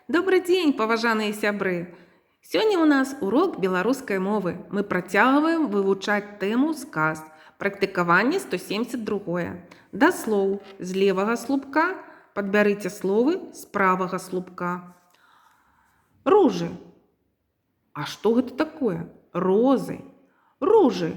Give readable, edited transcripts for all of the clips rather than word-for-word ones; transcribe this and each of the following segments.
Добрый дзень, паважаныя сябры! Сёння ў нас урок беларускай мовы. Мы працягваем вывучаць тэму сказ. Практыкаванне 172. Да слоў з левага слупка падбярыце словы з правага слупка. Ружы. А што гэта такое? Розы. Ружы.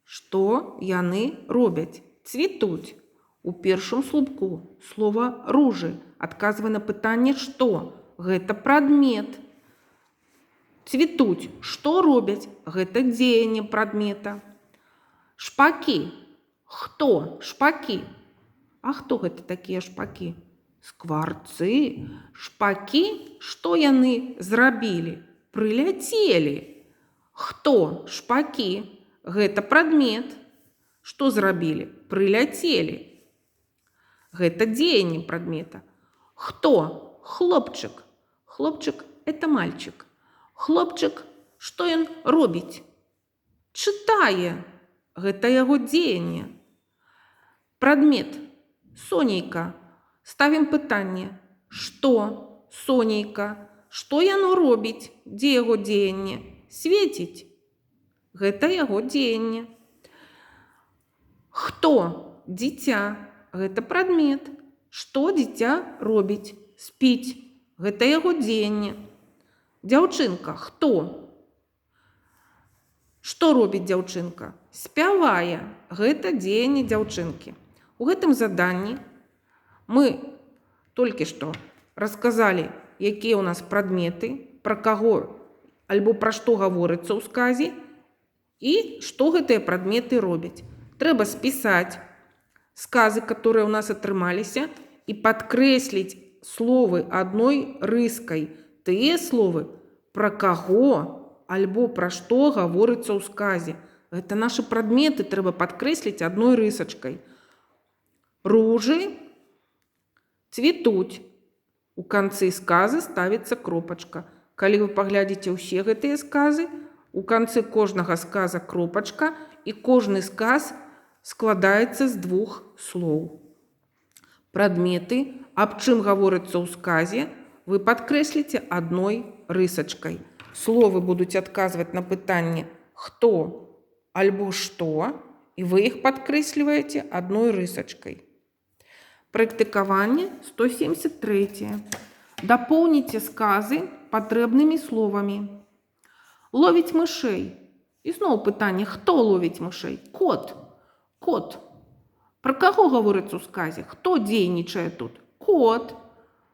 Што яны робяць? Цвітуць. У першым слупку слова ружы адказвае на пытанне што? Гэта прадмет. Цвітуць. Што робяць? Гэта дзеянне прадмета. Шпакі. Хто? Шпакі. А хто гэта такія шпакі? Скварцы. Шпакі, што яны зрабілі? Прыляцелі. Хто? Шпакі. Гэта прадмет. Што зрабілі? Прыляцелі. Гэта дзеянне прадмета. Хто? Хлопчык. Хлопчык – это мальчик. Хлопчык, што ён робіць? Чытае. Гэта яго дзеянне. Прадмет. Сонейка. Ставім пытанне. Што? Сонейка. Што яно робіць? Дзе яго дзеянне? Свеціць. Гэта яго дзеянне. Хто? Дзіця. Гэта прадмет. Што дзіця робіць? Спіць. Гэта яго дзеянне. Дзяўчынка. Хто? Што робіць дзяўчынка? Спявае. Гэта дзеянне дзяўчынкі. У гэтым заданні мы толькі што расказалі, якія ў нас прадметы, пра каго альбо пра што гаворыцца ў сказе і што гэтыя прадметы робяць. Трэба спісаць сказы, которые у нас атрымаліся, і падкрэсліць словы адной рыскай. Тыя словы, пра каго альбо пра што гаворыцца ў сказе. Гэта нашы прадметы трэба падкрэсліць адной рысачкай. Ружы цвітуць. У канцы сказы ставіцца кропачка. Калі вы паглядзіце ўсе гэтыя сказы, у канцы кожнага сказа кропачка, і кожны сказ складаецца з двух слоў. Прадметы, аб чым гаворыцца ў сказе, вы падкрэсліце адной рысачкай. Словы будуць адказваць на пытанне «хто» альбо «што», і вы іх падкрэсліваеце адной рысачкай. Практыкаванне 173. Дапоўніце сказы патрэбнымі словамі. Ловіць мышэй. І зноў пытанне «хто ловіць мышэй?» Кот. Кот. Пра каго гаворыцца ў сказе? Хто дзейнічае тут? Кот.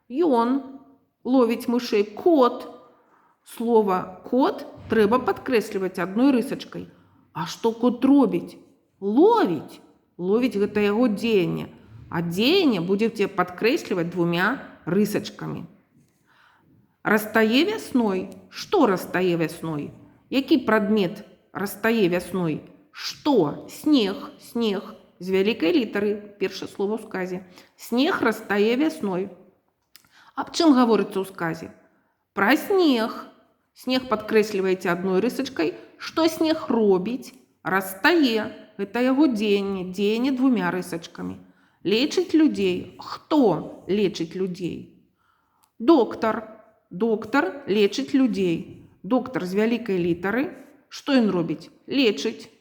Ён ловіць мышэй. Кот. Слова «кот» трэба падкрэсліваць адной рысачкай. А што кот робіць? Ловіць. Ловіць – гэта яго дзеянне. А дзеянне будзеце падкрэсліваць двумя рысачкамі. Растае вясной. Што растае вясной? Які прадмет растае вясной? Што? Снег. Снег. З вялікай літары. Першае слово ў сказе. Снег растае вясной. Аб чым гаворыцца ў сказе? Пра снег. Снег падкрэсліваеце адной рысачкай. Што снег робіць? Растае. Гэта яго дзеянне. Дзеянне двумя рысачкамі. Лечыць людзей. Хто лечыць людзей? Доктар. Доктар лечыць людзей. Доктар з вялікай літары. Што ён робіць? Лечыць.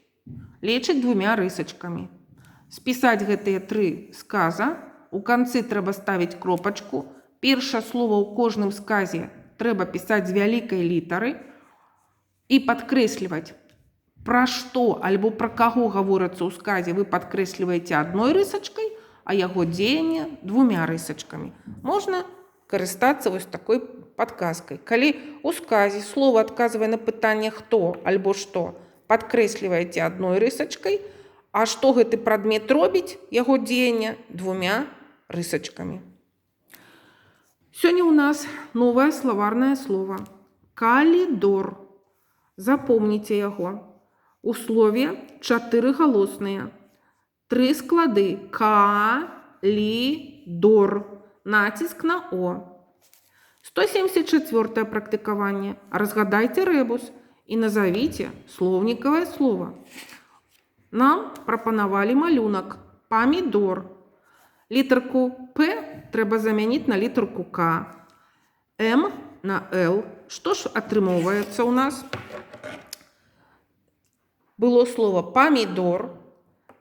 Лечыць двумя рысачкамі. Спісаць гэтыя тры сказа. У канцы трэба ставіць кропачку. Першае слова ў кожным сказе трэба пісаць з вялікай літары і падкрэсліваць. Пра што альбо пра каго гаворыцца ў сказе вы падкрэсліваеце адной рысачкай, а яго дзеянне двумя рысачкамі. Можна карыстацца вось такой падказкай. Калі ў сказе слова адказвае на пытанне «хто» альбо «што», падкрэсліваеце адной рысачкай, а што гэты прадмет робіць, яго дзеянне двумя рысачкамі. Сёння ў нас новае словарнае слово. Калідор. Запомніце яго. У слове 4 галосныя. 3 склады. Ка-лі-дор. Націск на О. 174 практыкаванне. Разгадайце рэбус і назовіце слоўнікавае слово. Нам прапанавалі малюнак памідор. Літарку П трэба замяніць на літарку К. М на Л. Что ж атрымоўваецца у нас? Было слово помидор,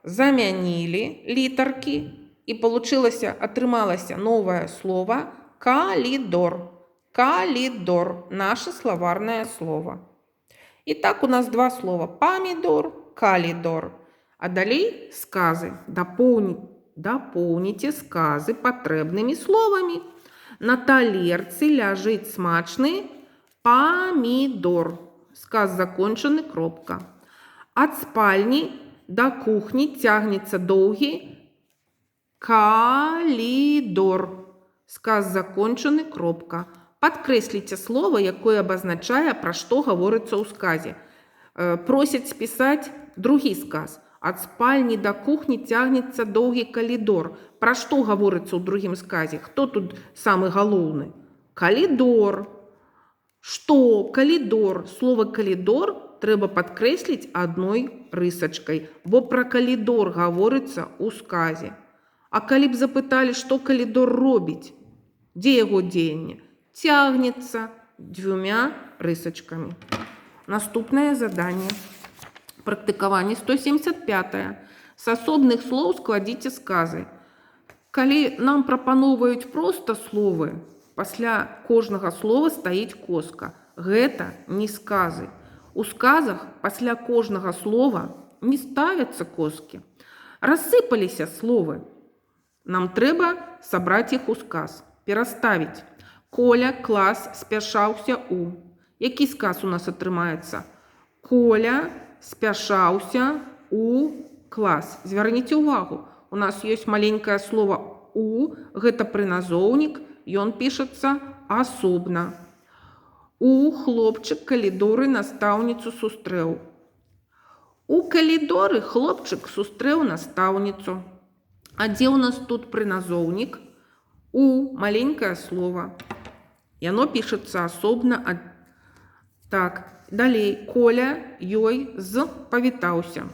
замянили літаркі, и атрымалася новое слово калидор. Калидор. Наше словарное слово. Итак, у нас два слова. Помидор, калидор. А далей сказы. Дополните сказы патрэбнымі словамі. На талерцы ляжыць смачны помидор. Сказ закончаны, кропка. От спальни до кухни тягнется долгий калидор. Сказ закончаны, кропка. Подкрэсліце слово, якое абазначае, пра што гаворыцца ў сказе. Просяць спісаць другі сказ. От спальни до кухни тягнется долгий калидор. Пра што гаворыцца ў другім сказе? Хто тут самы галоўны? Калидор. Што? Калидор. Слово калидор трэба падкрэсліць адной рысачкай, бо пра калідор гаворыцца ў сказе. А калі б запыталі, што калідор робіць, дзе яго дзеянне? Цягнецца двумя рысачкамі. Наступнае заданне. Практыкаванне 175. С асобных слоў складзіце сказы. Калі нам прапаноўваюць проста словы, пасля кожнага слова стаіць коска. Гэта не сказы. У сказах пасля кожнага слова не ставяцца коскі. Рассыпаліся словы. Нам трэба сабраць іх у сказ. Пераставіць. Коля клас спяшаўся у. Які сказ у нас атрымаецца? Коля спяшаўся у клас. Звярніце ўвагу. У нас ёсць маленькае слово у. Гэта прыназоўнік. Ён пішацца асобна. У хлопчык калідоры настаўніцу сустрэў. У калідоры хлопчык сустрэў настаўніцу. А дзе ў нас тут прыназоўнік? У маленькае слово. Яно пішацца асобна. Так, далей. Коля ёй з павітаўся.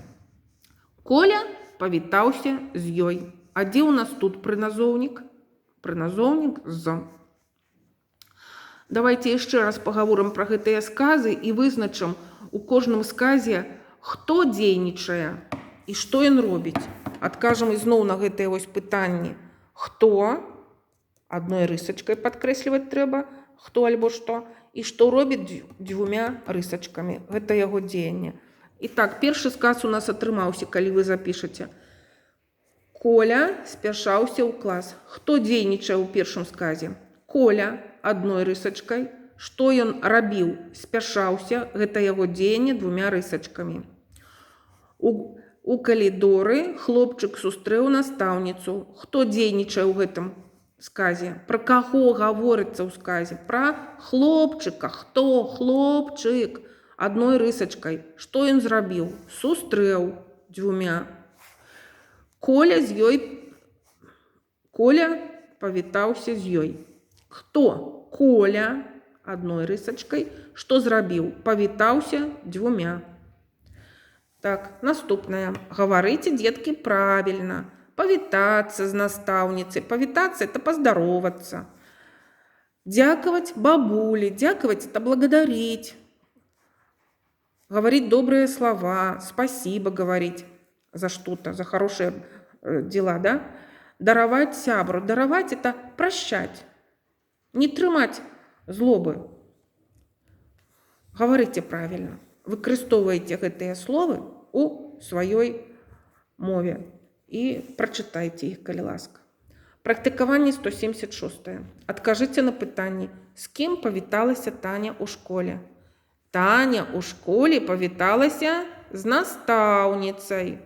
Коля павітаўся з ёй. А дзе ў нас тут прыназоўнік? Прыназоўнік з. Давайте яшчэ раз пагаворым пра гэтыя сказы і вызначым у кожным сказе, хто дзейнічае і што ён робіць. Адкажам ізноў на гэтыя вось пытанні. Хто? Адной рысачкай падкрэсліваць трэба. Хто альбо што? І што робіць двумя рысачкамі. Гэта яго дзеянне. І так, першы сказ у нас атрымаўся, калі вы запішаце. Коля спяшаўся ў клас. Хто дзейнічае ў першым сказе? Коля адной рысачкай. Што ён рабіў? Спяшаўся. Гэта яго дзеянне двумя рысачкамі. У калідоры хлопчык сустрэў настаўніцу. Хто дзейнічае ў гэтым сказе? Пра каго гаворыцца ў сказе? Пра хлопчыка. Хто? Хлопчык. Адной рысачкай. Што ён зрабіў? Сустрэў двумя. Коля з ёй. Коля павітаўся з ёй. Хто? Коля адной рысачкай. Што зрабіў? Павітаўся двумя. Так, наступнае. Гаварыце, дзеткі, правільна. Павітацца з настаўніцай. Павітацца – это поздаровацца. Дзякаваць бабулі. Дзякаваць – это благодарить. Говорить добрые слова. Спасибо говорить за что-то, за хорошие дела, да? Дараваць сябру. Дараваць – это прощать. Не трымаць злобы. Гаварыце правільна. Выкарыстоўвайце гэтыя словы у сваёй мове. І прачытайце іх, калі ласка. Практыкаванне 176. Адкажыце на пытанні. З кім павіталася Таня ў школе? Таня ў школе павіталася з настаўніцай.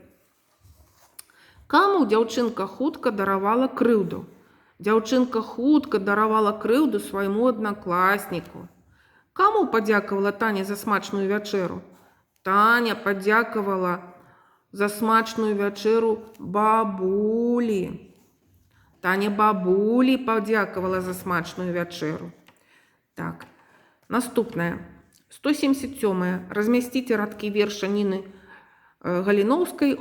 Каму дзяўчынка хутка даравала крыўду? Дзяўчынка хутка даравала крыўду свайму аднакласніку. Каму падзякавала Таня за смачную вячэру? Таня падзякавала за смачную вячэру бабулі. Таня бабулі падзякавала за смачную вячэру. Так, наступнае. 177. Размясціце радкі верша Ніны Галіноўскай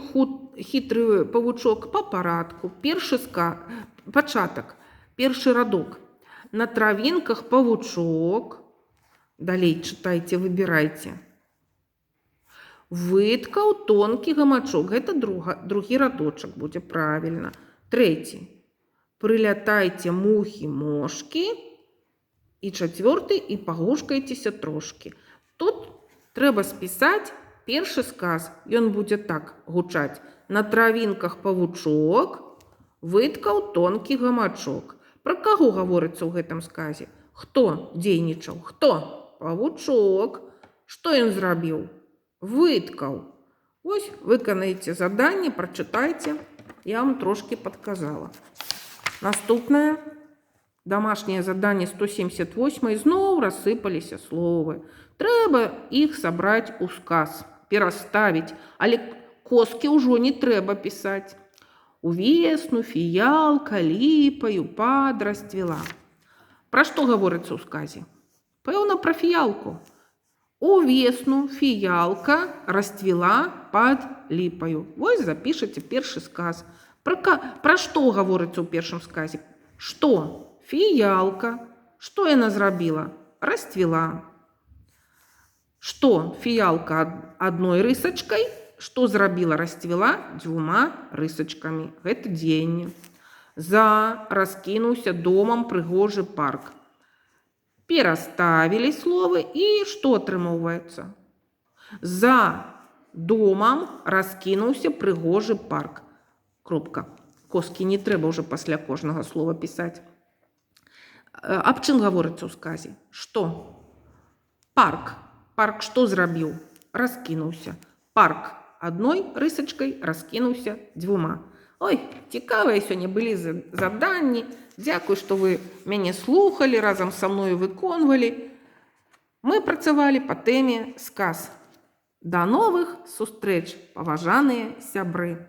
«Хітры павучок» па парадку. Першы пачатак, першы радок. На травинках павучок. Далей читайте, выбирайте. Выткаў тонкі гамачок. Гэта другі радочак будзе правільна. Трэці. Прылятайце мухі-мошкі. І чацвёрты, і пагушкайцеся трошкі. Тут трэба спісаць першы сказ. Ён будзе так гучаць. На травінках павучок, выткаў тонкі гамачок. Пра каго гаворыцца ў гэтым сказе? Хто дзейнічаў? Хто? Павучок. Што ён зрабіў? Выткаў. Вось, выканайце заданне, прачытайце. Я вам трошкі падказала. Наступнае. Домашнее задание 178. Зноў рассыпаліся словы. Трэба іх сабраць у сказ, пераставіць, але коскі ўжо не трэба пісаць. У весну фіялка ліпаю падрасцвіла. Пра што гаворыцца ў сказе? Пэўна, пра фіялку. У весну фіялка расцвіла пад ліпаю. Вось запішыце першы сказ. Пра што гаворыцца ў першым сказе? Што? Фіялка. Што яна зрабіла? Расцвіла. Што? Фіялка адной рысачкай. Што зрабіла? Расцвіла дзвюма рысачкамі. Гэта дзеянне. За раскінуўся домам прыгожы парк. Пераставілі словы і што атрымоўваецца? За домам раскінуўся прыгожы парк. Кропка. Коскі не трэба ўжо пасля кожнага слова пісаць. Аб чым гаворыцца ў сказе? Што? Парк. Парк што зрабіў? Раскінуўся. Парк адной рысачкай раскінуўся дзвюма. Ой, цікавыя сёння былі заданні. Дзякуй, што вы мяне слухалі, разам са мною выконвалі. Мы працавалі па тэме сказ. Да новых сустрэч, паважаныя сябры!